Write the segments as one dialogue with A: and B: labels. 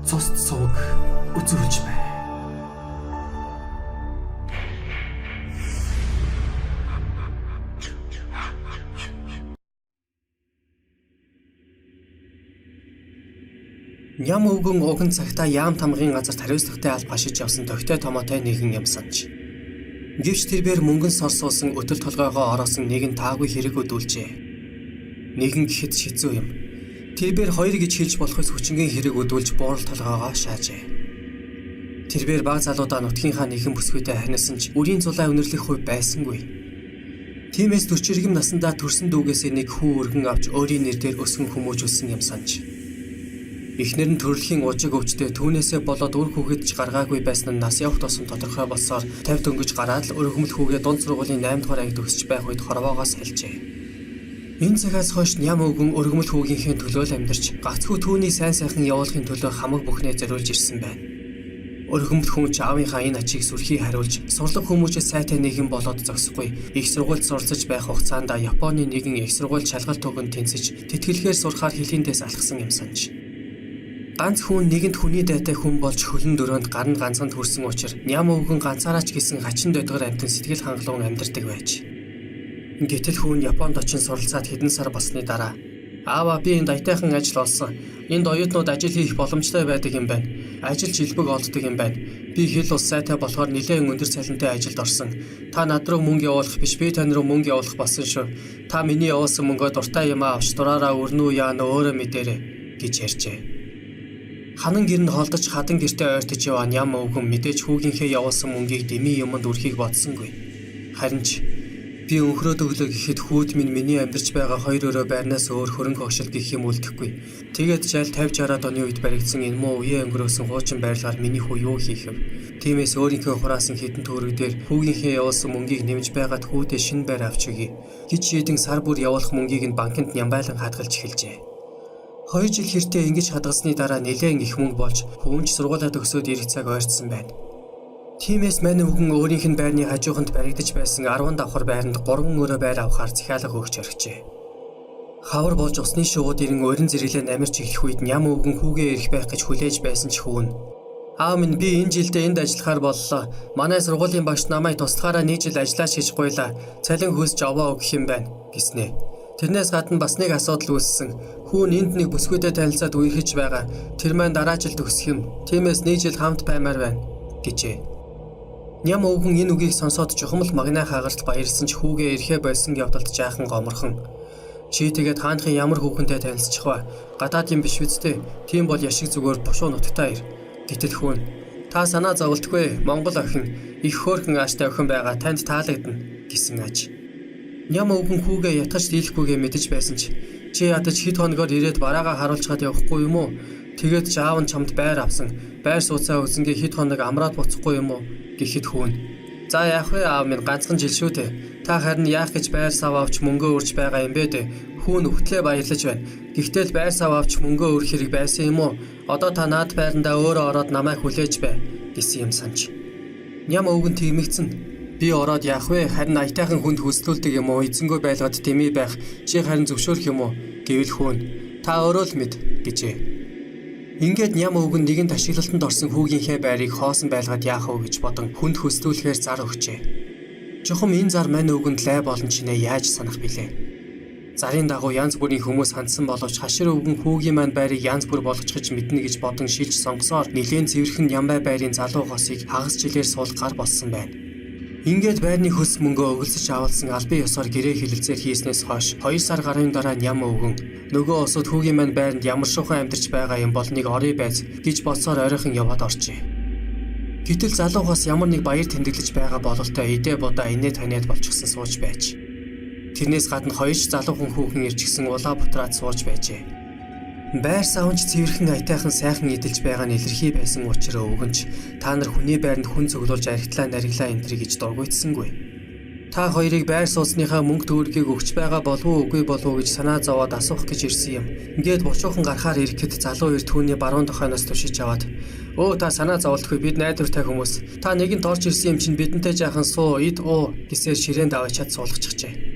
A: цусд сувг үзүүлж бай. Ням өвгөн уган цагта яам тамгын газарт хариуцлагатай алба хашиж явсан тогтой томоотой нэгэн юм санаж. Гэвч тэрээр мөнгөн сорсуулсан өтөл толгойгоо ороосон нэгэн таагүй хэрэг өдүүлжээ. Нэгэн гэхэд шизүү юм. Тэрээр хоёр гэж хэлж болохоос хүчингийн хэрэг өдүүлж буурал толгойгоо шаажээ. Тэрээр баг залуудаа нутгийнхаа нэгэн бүсгүйтэй харнасан ч үрийн зулаа өнөрлөх хуй байсангүй. Тиймээс 40 иргэм наснда төрсөн дүүгээсээ нэг хүү өргөн авч өөрийн нэрээр өсгөн хүмүүжүүлсэн юм санаж. Эхнэр нь төрөлхийн ужиг өвчтэй түүнээсээ болоод үр хүүхэд ч гаргаагүй байсан нь нас явах тусам тодорхой болсоор 50 дөнгөж гараад л өргөмөл хүүгээ дунд сургуулийн 8 дугаар ангид төгсөж байх үед хорвоогоос хэлжээ. Энэ цагаас хойш ням өвгөн өргөмөл хүүгийнхээ төлөө л амьдарч гацгүй түүний сайн сайхан явуулахын төлөө хамаг бүхнээ зориулж ирсэн байна. Өргөмөл хүн ч аавынхаа энэ ачийг сүрхий хариулж сурлаг хүмүүжээс сайтай нэгэн болоод зогсохгүй их сургуульд суралцж байх хугацаанд Японы нэгэн их сургууль шалгалт төгөнд тэнцэж тэтгэлгээр сурахаар хилийндээс алхсан юм санаж. Ганц хүн нэгэнт хүний дайтай хүн болж хөлн дөрөөнд гарн ганцхан төрсэн учраас ням өвгөн ганцаараач гэсэн хачин дөдгөр амтэн сэтгэл хангалуун амьдардаг байж. Гэтэл хүн Японд очин суралцаад хэдэн сар болсны дараа аава би энэ дайтайхан ажил олсон. Энд оюутнууд ажил хийх боломжтой байдаг юм байна. Ажил жилбэг олддог юм байна. Би хэл ус сайтай болохоор нэлээд өндөр цалинтай ажилд орсон. Та над руу мөнгө явуулах биш би тань руу мөнгө явуулах болсон шүү. Та миний явуулсан мөнгөө дуртай юм авч дураараа өрнүү яана өөрөө мэдээрэй гэж ярьжээ. Ханан гэр нь холдож хадан гэртээ ойртож яваа ням өвгөн мэдээж хүүгийнхээ явуулсан мөнгийг дэмий юмд үрхийг бодсонгүй. Харин ч би өнхрөөд өглөө гэхэд хүүд минь миний амьдарч байгаа хоёр өрөө байрнаас өөр хөрөнгө огшил гэх юм үлдэхгүй. Тэгээд жаал 50-60-аад оны үед баригдсан энэ муу үеэ өнгөрөөсөн хуучин байрлалаар миний хүү юу хийх вэ? Тиймээс өөрийнхөө хураасан хідэн төгрөг дээр хүүгийнхээ явуулсан мөнгийг нэмж байгаад хүүдээ шинэ байр авч өгье гэж шийдэн сар бүр явуулах мөнгийг нь банкнд нямбайлан хадгалж эхэлжээ. 2 жил хэртээ ингэж хадгалсны дараа нэлээд их мөнгө болж хүүнч сургуулаа төгсөөд ирэх цаг ойртсон байна. Тиймээс мань өвгөн өөрийнх нь байрны хажууханд баригдаж байсан 10 давхар байранд 3 өрөө байр авахар захиалга өгч орхижээ. Хавар болж усны шууд ирэн өрн зэрэглээ намирч эхлэх үед ням өвгөн хүүгээ ирэх байх гэж хүлээж байсан ч хүүн. Аав минь би энэ жилдээ энд ажиллахаар боллоо. Манай сургуулийн багш намайг туслахаараа нэг жил ажиллаж хийж гуйлаа. Цалин хөөсч овоо өгөх юм байна гэснэ. Тэрнээс гадна бас нэг асуудал үүссэн. Хүүн энд нэг бүсгүйтэй танилцаад үерхэж байгаа. Тэр маань дараа жил төгсөх юм. Тиймээс нэг жил хамт баймаар байна гэжээ. Ням өвгөн энэ үгийг сонсоод чухам л магнаа хагарт баярлсан ч хүүгээ ирэхэ болсон явдалд жаахан гоморхон. Чи тэгээд хаанхын ямар хүүхэнтэй танилцчих вэ? Гадаад юм биш үсттэй. Тийм бол яшиг зүгээр бушуу нутагтаа ир. Гэтэл хүүн та санаа зовлтгүй Монгол охин их хөөрхөн ааштай охин байгаа танд таалагдана гэсэн аж. Ням өвгөн хүүгээ ятгаж дийлэхгүйгээ мэдэж байсан ч чи ядаж хэд хоногор ирээд бараагаа харуулчаад явахгүй юм уу? Тэгээд ч аав нь чамд байр авсан. Байр сууцаа үзэнгээ хэд хоног амраад буцахгүй юм уу? Гэхэд хүүн. За яах вэ аав минь ганцхан жил шүү дээ. Та харин яах гэж байр сав авч мөнгөө өрж байгаа юм бэ дээ? Хүүн өгтлээ баярлаж байна. Гэхдээ л байр сав авч мөнгөө өрөх хэрэг байсан юм уу? Одоо та наад байрандаа өөрөө ороод намайг хүлээж бай гэсэн юм санаж. Ням өвгөн тэгмэгцэн. Би ороод яах вэ? Харин аятайхан хүнд хүслүүлдэг юм уу? Эзэнгөө байлгаад дэмий байх. Чи харин зөвшөөрөх юм уу? Гэвэл хүүн. Та өөрөө л мэд гэжээ. Ингээд ням өвгөн нэгэн ташиглалтанд орсон хүүгийнхээ байрыг хоосон байлгаад яах вэ гэж бодон хүнд хүслүүлэхээр зар өгчээ. Чухам энэ зар мань өвгөнд лай болон чинээ яаж санах билээ? Зарын дагуу янз бүрийн хүмүүс хандсан боловч хашир өвгөн хүүгийн маань байрыг янз бүр болгочихж мэднэ гэж бодон шилж сонгосоор нэлээд цэвэрхэн нямбай байрын залуу госыг хагас жилээр суулгах гар болсон байна. Ингээд байрны хөс мөнгөө өгөлсөж авалсан албан ёсоор гэрээ хилэлцээр хийснээс хойш 2 сар гарын дараа ням өвгөн нөгөө осод хүүгийн маань байранд ямар шухан амьдарч байгаа юм бол нэг орой байц гэж бодсоор ойрхон яваад орчээ. Гэтэл залуугаас ямар нэг баяр тэмдэглэж байгаа бололтой идэ бодоо инээ таниад болчихсон сууж байж. Тэрнээс гадна хоёр залуухан хүүхэн ирчихсэн улаа бутраад сууж байжээ. Байр савнч цэвэрхэн аятайхан сайхан идэлж байгаа нь илэрхий байсан учраас өвгөнч та нар хүний байранд хүн цуглуулж архитлаа нариглаа энтэр гэж дургуйтсангүй. Та хоёрыг байр сууцныхаа мөнгө төгрөгийг өгч байгаа болов уу үгүй болов уу гэж санаа зовоод асуух гэж ирсэн юм. Ингээд бушуухан гарахаар ирэхэд залуу ир түүний баруун дохойноос тушиж аваад өө та санаа зовлтгүй бид найдвартай хүмүүс. Та нэгэнд орж ирсэн юм чинь бидэнтэй жаахан суу ид уу гэсээр ширээнд аваачаад суулгачихжээ.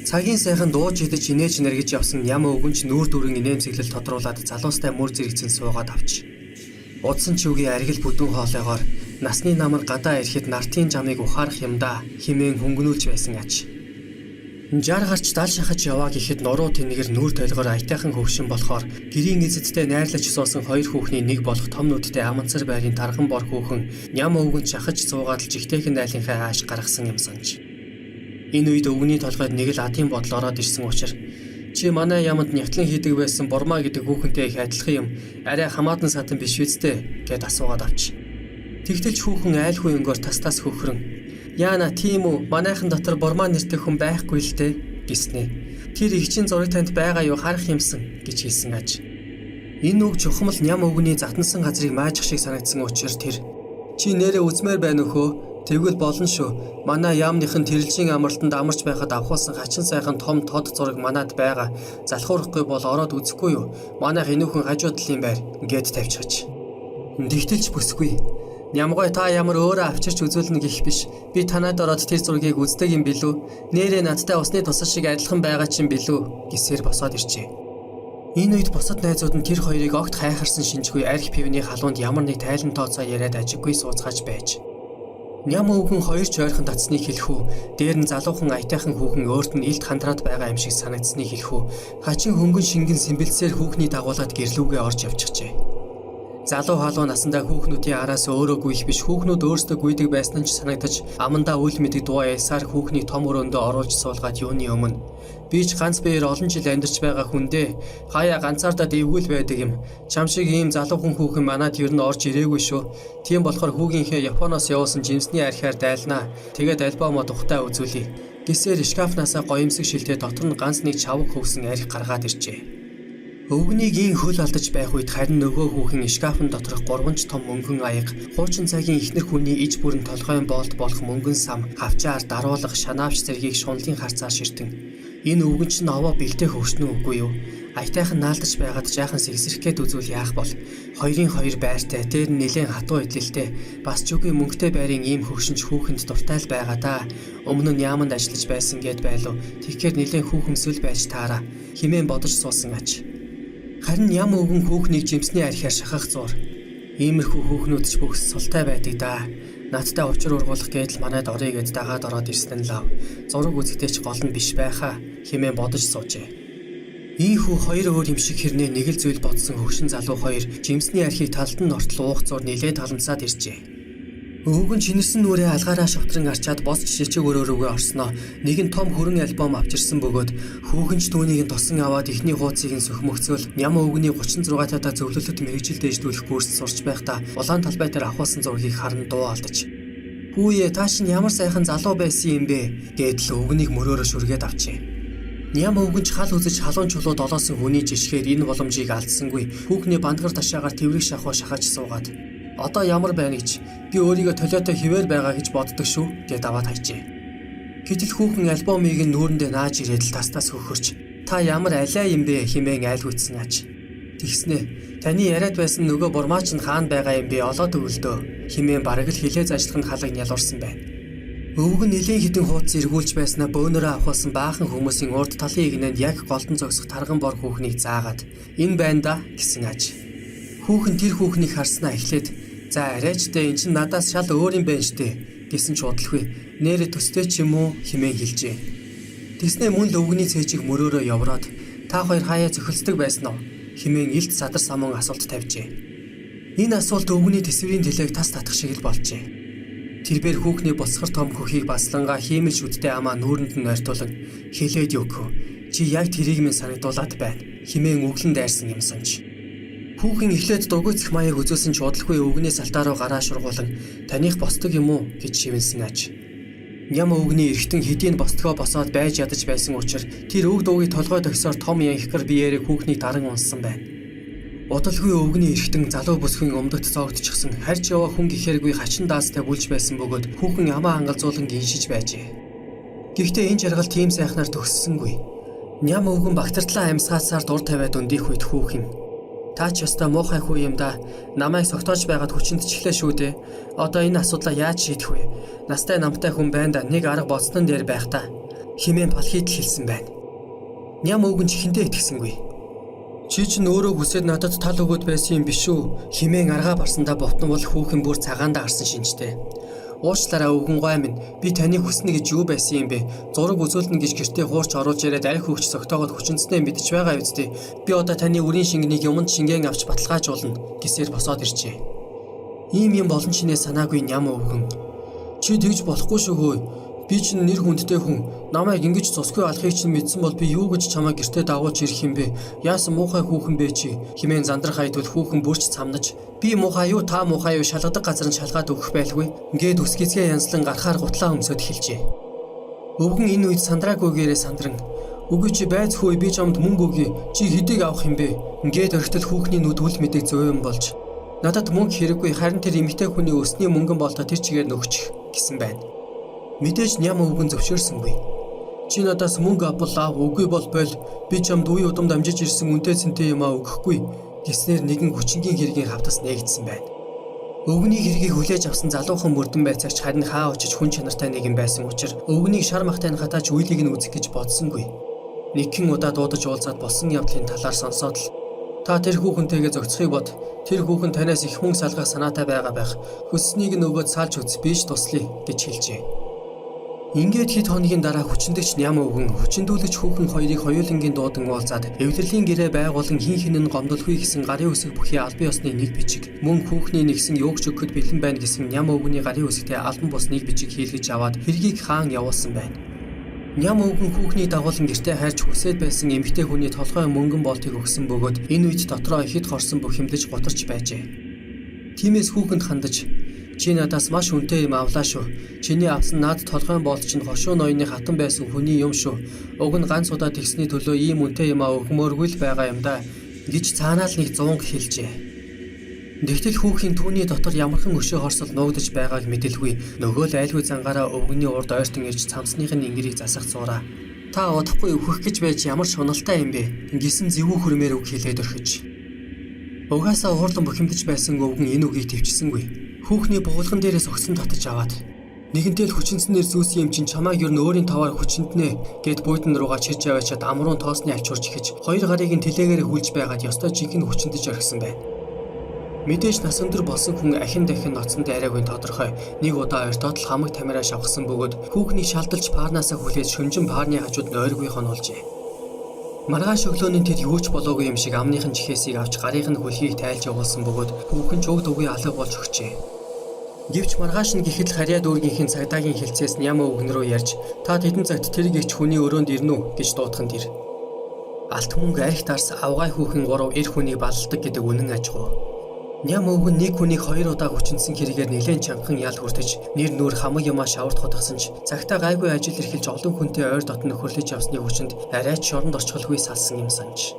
A: Цагийн сайхан дууж идэж инээж нэргэж явсан ням өвгөнч нүүр дүрэн инээмсэглэл тодруулаад залуустай мөр зэрэгцэн суугаад авч. Удсан чүгийн аргил бүдүүн хоолойгоор насны намар гадаа ирэхэд нартын жамыг ухаарах юмдаа хэмээн хөнгөнүүлж байсан аж. 60 гарч дал шахаж яваа гэхэд нуруу тэнгэр нүүр толгоор аятайхан хөвшин болохоор гэрийн эзэдтэй найрлаж суусан хоёр хүүхний нэг болох том нүдтэй аманцар байрын тархан бор хүүхэн ням өвгөнд шахаж суугаад л жигтэйхэн дайлынхаа ааш гаргасан юм санаж. Энэ үед өвгөний толгойд нэг л адын бодол ороод ирсэн учраас чи манай яманд нягтлан хийдэг байсан бурмаа гэдэг хүүхэнтэй их адилхан юм. Арай хамаатан сатан биш үсттэй гэд асуугаад авч. Тэгтэл хүүхэн айлхуу өнгөөр тастаас хөхрөн. Яана тийм үү? Манайхан дотор бурмаа нэртэй хүн байхгүй л дээ гэснэ. Тэр игчийн зураг танд байгаа юу харах юмсан гэж хэлсэн аж. Энэ үг чухамл ням өвгөний затнсан газрыг маажих шиг санагдсан учраас тэр чи нэрээ үзмээр байна нөхөө? Тэгвэл болно шүү. Манай яамныхын тэрэлжийн амралтанд амарч байхад авахулсан хачин сайхан том тод зураг манад байгаа. Залхуурахгүй бол ороод үзэхгүй юу? Манайх энүүхэн хажуудлын байр гэд тавьчихач. Тэгтэлж бүсгүй. Нямгой та ямар өөрөө авчирч үзүүлнэ гэх биш. Би танад ороод тэр зургийг үздэг юм билүү? Нэрээ надтай усны тусал шиг адилхан байгаа чинь билүү? Гэсээр босоод ирчээ. Энэ үед босод найзууд нь тэр хоёрыг огт хайхарсан шинжгүй арх пивны халуунд ямар нэг тайлан тооцоо яриад ажиггүй сууцгааж байж. Ням өвгөн хоёр жойрхон татсныг хэлэхүү. Дээр нь залуухан аятайхан хүүхэн өөрт нь илт хандраад байгаа юм шиг санагдсныг хэлэхүү. Хачин хөнгөн шингэн сэмбэлсээр хүүхний дагуулад гэрлүүгээ орж явчихжээ. Залуу халуун насандаа хүүхнүүдийн араас өөрөө гүйх биш хүүхнүүд өөрсдөө гүйдэг байсан нь ч санагдаж амандаа үл мэдэг дуу ясаар хүүхний том өрөөндөө оруулж суулгаад юуны өмнө би ч ганц биеэр олон жил амьдарч байгаа хүндээ хаяа ганцаардаа дэвгүүл байдаг юм. Чам шиг ийм залуухан хүүхэн манад ер нь орж ирээгүй шүү. Тийм болохоор хүүгийнхээ Японоос явуулсан жимсний архиар дайлнаа. Тэгээд альбомо тухтай үзүүлье. Гэсээр шкафнаасаа гоёмсог шилтээ дотор нь ганц нэг чавг хөвсөн арх гаргаад иржээ. Өвгөнийг ийн хөл алдаж байх үед харин нөгөө хүүхэн шкафн доторх 3 том мөнгөн аяг, хуучин цагийн ихнэр хүний иж бүрэн толгойн болт болох мөнгөн сам, хавчаар даруулах шанаавч зэргийг шунлын харцаар ширтэн. Энэ өвгөн чинь овоо бэлтэх хөвшнө үгүй юу? Аятайхан наалдаж байгаад жаахан сэгсэрхгээд үзүүл яах бол. Хоёрын хоёр байртай, дээр нь нэлээд хатуу идэлтэй, бас ч үгүй мөнгөтэй байрын ийм хөвшинч хүүхэнд дуртай л байгаа да. Өмнө нь яаманд ажиллаж байсан гэд байлуу. Тэгэхээр нэлээд хүүхэмсэл байж таараа. Химэн бодож суусан аж. Харин ям өвгөн хүүхнийг жимсний архиар шахах зур. Иймэрхүү хүүхнүүд ч бүх султай байдаг да. Надтай учир ургуулах гэдэл манайд орё гэд дагаад ороод ирсэн нь лав. Зураг үзэхдээ ч гол нь биш байхаа хэмээн бодож суужээ. Ийхүү хоёр өөр юм шиг хэрнээ нэг л зүйл бодсон хөвшин залуу хоёр жимсний архийг талд нь ортол уух зур нилээд таламсаад иржээ. Өвгөн чинэрсэн нүрээ алгаараа шавтран арчаад босч шилчиг өрөөрөөгөө орсноо нэг нь том хөрөн альбом авчирсан бөгөөд хүүхэнч түүнийг нь тосон аваад ихний хууцыг нь сөхмөгцөөл ням өвгөний 36 татаа зөвлөлөд мэрэгжил дэждүүлэх курст сурч байхдаа улаан талбай дээр авахулсан зургийг харан дуу алдаж "Хүүе та чинь ямар сайхан залуу байсан юм бэ" гэдэл өвгөнийг мөрөөрө шүргээд авчээ. Ням өвгөнч хал үзэж халуун чулуу долоосон хүний жишгээр энэ боломжийг алдсангүй хүүхний бандгар ташаагаар тэврэг шахуу шахаж суугаад "Одоо ямар байна гэж би өөрийгөө толиотой хിവэр байгаа гэж боддог шүү" гэд аваад хайжээ. Гэтэл хүүхэн альбомыг нь нүүрэндээ нааж ирээд л тастаас хөхөрч "Та ямар алиа юм бэ" хэмээн айлгүйцсэн аж. Тэгснэ "Таны яриад байсан нөгөө бурмаач нь хаана байгаа юм бэ олоод өгөлдөө" хэмээн бараг л хилээ зажлахын халаг нялуурсан байна. Өвгөн нэлийн хідэн хуудас эргүүлж байснаа бөөнөрөө авахулсан баахан хүмүүсийн урд талын игнэнд яг голдон зогсох тарган бор хүүхнийг заагаад "Энэ байна да" гэсэн аж. Хүүхэн тэр хүүхнийг харснаа эхлээд "За арайчдээ эн чинь надаас шал өөр юм байна штэ" гэсэн ч удалгүй. "Нэрэ төстэй ч юм уу" хэмээн хэлжээ. Тэснэ мөн л өвгөний цээжийг мөрөөрөө явраад "Та хоёр хаяа зөхөлцдөг байсан уу" хэмээн илт садар самун асуулт тавьжээ. Энэ асуулт өвгөний тэсвэрийн дэлээг тас татах шиг л болжээ. Тэрбээр хүүхний босхор том хөхийг баслангаа хиймэл шүдтэй амаа нүүрэнд нь ойртуулан "Хэлээд юугүй. Чи яг тэрийг минь санагдуулаад байна" хэмээн өглөн дайрсан юм санаж. Хүүхэн эхлээд дугуйцэх маяг үзүүлсэн ч удалгүй өвгнээс алтаа руу гараа шургуулan "Таних босдог юм уу" гэж шивэнсэн аж. Ням өвгний эргэтэн хэдийн бостгоо босоод байж ядаж байсан учраас тэр өг дуугийн толгой төгсөөр том янхикар биеэрээ хүүхнийг даран унсан байна. Удалгүй өвгний эргэтэн залуу бүсгийн өмдөгт цоогдчихсан харьж яваа хүн гэхээргүй хачин даастай бүлж байсан бөгөөд хүүхэн ямаа ангалзуулан гиншиж байжээ. Гэхдээ энэ жаргал тийм сайхнаар төгссөнгүй. Ням өвгөн багтартлаа амьсгаасаар дур тавиад өндийх үед хүүхэн "Та ч ёстой муухай хүү юм да. Намайг согтоож байгаад хүчинд чихлээ шүү дээ. Одоо энэ асуудлаа яаж шийдэх вэ? Настай намтай хүн байна да нэг арга боцтон дээр байх та" хэмээн балхийд хэлсэн байна. Ням өвгөн чихэндээ итгэсэнгүй. Чи ч өөрөө хүсээд надад тал өгöd байсан юм биш үү? Химэн аргаа барсандаа бутан бол хүүхэн бүр цагаандаа харсан шинжтэй. Уучлаарай өвгөн гой минь. Би таныг хүснэ гэж юу байсан юм бэ? Зураг үзүүлнэ гэж гэртээ хуурч оруулж яриад арх хөвч согтоогод хүчинцнээ мэдчих байгаа үсттэй. Би одоо таны үрийн шингэнийг юмд шингэн авч баталгаажуулна гэсээр босоод иржээ. Ийм юм болон чинээ санаагүй ням өвгөн. Чи тэгж болохгүй шүүгөө. Би чинь нэр хүндтэй хүн. Намайг ингэж цусгүй алахыг чинь мэдсэн бол би юу гэж чамайг гэртээ дагуулж ирэх юм бэ? Яасан муухай хүүхэн бэ чи? Химэн зандрах хайдвал хүүхэн бүрч цамнаж. Би муухай юу та муухай юу шалгадаг газар нь шалгаад өгөх байлгүй. Ингээд үсгэцгээ янзлан гарахаар гутлаа өмсөд эхэлжээ. Өвгөн энэ үед сандраагүйгээрээ сандран. Үгүй чи байц хөөе би чамд мөнгө өгье. Чи хэдийг авах юм бэ? Ингээд орхитол хүүхний нүд үл мэдэг зөөн болж. Надад мөнгө хэрэггүй харин тэр эмэгтэй хүний өсний мөнгөн болтоо тэр чигээр нөгчих гэсэн байна. Мэдээж ням өвгөн зөвшөөрсөнгүй. Чи надаас мөнгө авбал үгүй бол бойл. Би чамд үе удам дамжиж ирсэн үнэтэй цэнтэй юм өгөхгүй гэснээр нэгэн хүчингийн хэргийн хавтас нээгдсэн байна. Өвгөний хэргийг хүлээж авсан залуухан мөрдөн байцаагч харин хаа очиж хүн чанартай нэгэн байсан учраас өвгөнийг шар махтай хатаач үеийг нь үзэх гэж бодсонгүй. Нэгэн удаа дуудаж уулзаад болсон явдлын талаар сонсоод л та тэр хүүхэнтэйгээ зохицохыг бод. Тэр хүүхэн танаас их мөнгө салгах санаатай байгаа байх. Хүсснийг нь өгөөд салж үз биш туслая гэж хэлжээ. Ингээд хэд хоногийн дараа хүчиндэгч ням өвгөн хүчиндүүлэгч хүүхэн хоёрыг хоёулангийн дуудан уулзаад эвлэрлийн гэрээ байгуулан хин хинэн гомдолгүй гэсэн гарын үсэг бүхий албан ёсны нэг бичиг мөн хүүхний нэгсэн юугч өгөхөд бэлэн байна гэсэн ням өвгөний гарын үсэгтэй албан бус нэг бичиг хийлгэж аваад хэргийг хаан явуулсан байна. Ням өвгөн хүүхний дагуулan гэртээ хайрч хүсээд байсан эмэгтэй хүний толгой мөнгөн болтыг өгсөн бөгөөд энэ үед дотроо ихэд хорсон бухимдаж гутарч байжээ. Тиймээс хүүхэнд хандаж чи надаас маш үнэтэй юм авлаа шүү. Чиний авсан наад толгойн болт чинь хошуу ноёны хатан байсан хүний юм шүү. Уг нь ганц удаа тэгсний төлөө ийм үнэтэй юм өгмөөргүй л байгаа юм да гэж цаанаа л нэг 100 хэлжээ. Тэгтэл хүүхийн түүний дотор ямархан өшөө хорсол нуугдаж байгааг мэдэлгүй. Нөгөө л айлгүй зангаараа өвгөний урд ойртон ирж цамцныхын ингэрийг засах зураа. Та удахгүй өвхөх гэж байж ямар шуналтай юм бэ? Гисэн зэвүү хөрмээр үг хэлээд орхиж. Угаасаа уурлан бухимдаж байсан өвгөн энэ үгийг төвчсөнгүй. Хүүхний буулган дээрээс огсон татаж аваад нэгэнтэй л хүчинснээр зүүсэн юм чинь чамайг ер нь өөрийн таваар хүчинтнэ гэд буудан руугаа чирж аваачаад амруун тоосны альчуурч ихэж хоёр гарыг нь тэлээгээр хүлж байгаад ёстой жинхэнэ хүчинтэж орхисон байна. Мэдээж насан дээр болсон хүн ахин дахин ноцсон дайраагүй тодорхой. Нэг удаа ойртоод л хамаг тамираа шавхсан бөгөөд хүүхний шалдалж паарнаасаа хүлээж шүнжин паарны хажууд нь ойргүй хонолжээ. Маргааш өглөөний тэр юуч болоогүй юм шиг амныхын чихээсийг авч гарыг нь хөлхийг тайлж явуулсан бөгөөд хүүхэн ч уг дугуй алга болж өгчээ. Гэвч маргааш нь гэхэд харьяа дүүргийнхин цагдаагийн хэлцээс ням өвгөн рүү ярьж та тэдэн цагт тэр гихч хүний өрөөнд ирнэ үү гэж дуудаханд ир. Алт мөнгө арх дарс авгай хүүхэн 3 эр хүнийг балладаг гэдэг үнэн ажгүй. Ням өвгөн нэг хүнийг 2 удаа хүчинсэн хэрэгээр нэлээд чангахан ял хүртэж нэр нүр хамаг юмаа шаварт хотгосон ч цагтаа гайгүй ажил эрхэлж олон хүнтэй ойр дотн нөхөрлөж явсны хүчинд арайч шоронд орчхолгүй салсан юм санаж.